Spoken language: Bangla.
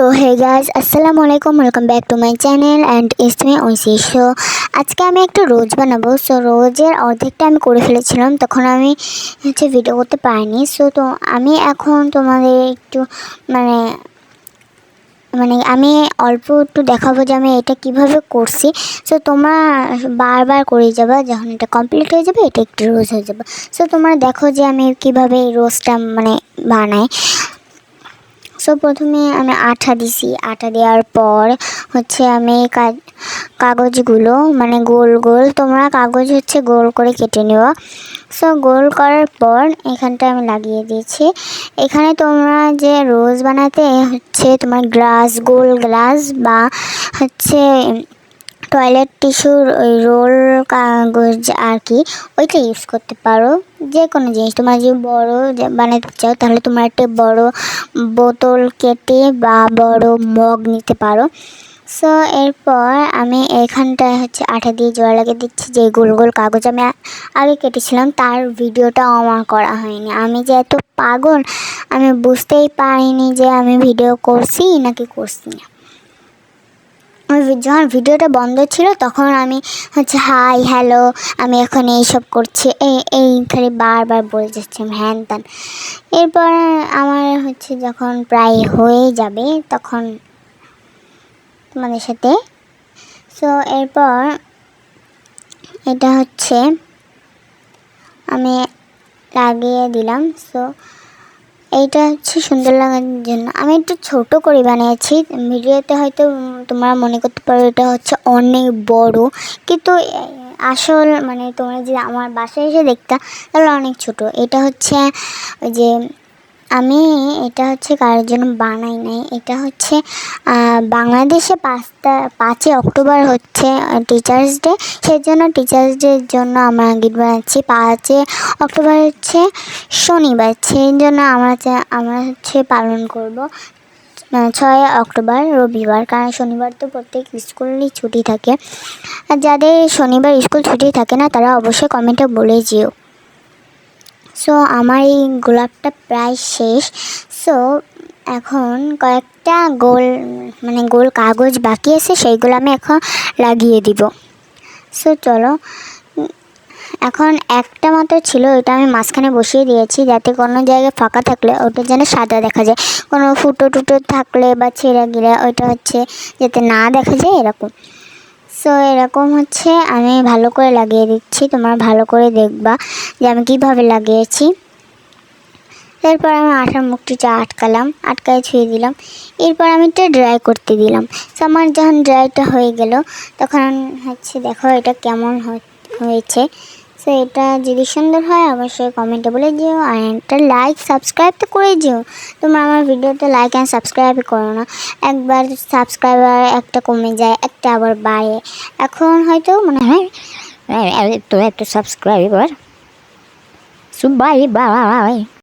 সো হে গাইস, আসসালামু আলাইকুম, welcome back to my channel and it's me Oishi. So আজকে আমি একটা রোজ বানাবো। সো রোজের অর্ধেকটা আমি করে ফেলেছিলাম, তখন আমি ভিডিও করতে পারিনি। তো আমি এখন তোমাদের একটু মানে মানে আমি অল্প একটু দেখাবো যে আমি এটা কিভাবে করছি। সো তোমরা বারবার করে যাবা, যখন এটা কমপ্লিট হয়ে যাবে এটা একটু রোজ হয়ে যাবে। সো তোমরা দেখো যে আমি কিভাবে এই রোজটা বানাই। সো প্রথমে আমি আঠা দিছি, আঠা দেওয়ার পর আমি কাগজগুলো গোল গোল, তোমরা কাগজ গোল করে কেটে নেওয়া। সো গোল করার পর এখানটা আমি লাগিয়ে দিয়েছি। এখানে তোমরা যে রোজ বানাতে তোমার গ্লাস, গোল গ্লাস বা টয়লেট টিস্যুর ওই রোল কাগজ আর কি, ওইটা ইউজ করতে পারো। যে কোনো জিনিস তোমার যদি বড়ো বানাতে চাও তাহলে তোমার একটা বড় বোতল কেটে বা বড় মগ নিতে পারো। সো এরপর আমি এখানটায় আঠা দিয়ে জোড়া লাগিয়ে দিচ্ছি। যে গোল গোল কাগজ আমি আগে কেটেছিলাম তার ভিডিওটা আমার করা হয়নি। আমি যে এত পাগল, আমি বুঝতেই পারিনি যে আমি ভিডিও করছি নাকি করছি না। যখন ভিডিওটা বন্ধ ছিল তখন আমি হাই হ্যালো আমি এখন এইসব করছি, এই খালি বারবার বলে যাচ্ছি হ্যান ত্যান। এরপর আমার যখন প্রায় হয়ে যাবে তখন তোমাদের সাথে। সো এরপর এটা আমি লাগিয়ে দিলাম। সো এইটা সুন্দর লাগার জন্য আমি একটু ছোট করে বানিয়েছি। ভিডিওতে হয়তো তোমরা মনে করতে পারো এটা অনেক বড়, কিন্তু আসল তোমরা যে আমার বাসায় এসে দেখতা তাহলে অনেক ছোট। এটা ওই যে আমি এটা কারোর জন্য বানাই নাই। এটা বাংলাদেশে 5ই অক্টোবর টিচার্স ডে, সেই জন্য টিচার্স ডের জন্য আমরা গিফট বানাচ্ছি। 5ই অক্টোবর শনিবার, সেই জন্য আমরা পালন করব 6 অক্টোবর রবিবার, কারণ শনিবার তো প্রত্যেক স্কুলেই ছুটি থাকে। আর যাদের শনিবার স্কুল ছুটি থাকে না তারা অবশ্যই কমেন্টে বলে যেও। সো আমার এই গোলাপটা প্রায় শেষ। সো এখন কয়েকটা গোল কাগজ বাকি আছে, সেইগুলো আমি এখন লাগিয়ে দিব। সো চলো, এখন একটা মাত্র ছিল, ওইটা আমি মাঝখানে বসিয়ে দিয়েছি যাতে কোনো জায়গায় ফাঁকা থাকলে ওটা যেন সাদা দেখা যায়, কোনো ফুটো টুটো থাকলে বা ছেঁড়া গিরা ওইটা যাতে না দেখা যায় এরকম। সো এরকম আমি ভালো করে লাগিয়ে দিচ্ছি, তোমরা ভালো করে দেখবা যে আমি কীভাবে লাগিয়েছি। এরপর আমি আঠার মুখটা আটকায় ছুঁয়ে দিলাম। এরপর আমি এটা ড্রাই করতে দিলাম। সো আমার যখন ড্রাইটা হয়ে গেল তখন দেখো এটা কেমন হয়েছে। সো এটা যদি সুন্দর হয় অবশ্যই কমেন্টে বলে যেও, আর একটা লাইক সাবস্ক্রাইব তো করে যেও। তোমরা আমার ভিডিওতে লাইক অ্যান্ড সাবস্ক্রাইব করো না, একবার সাবস্ক্রাইবার একটা কমে যায়, একটা আবার বাড়ে। এখন হয়তো মনে হয় তো একটা সাবস্ক্রাইবার। So bye bye.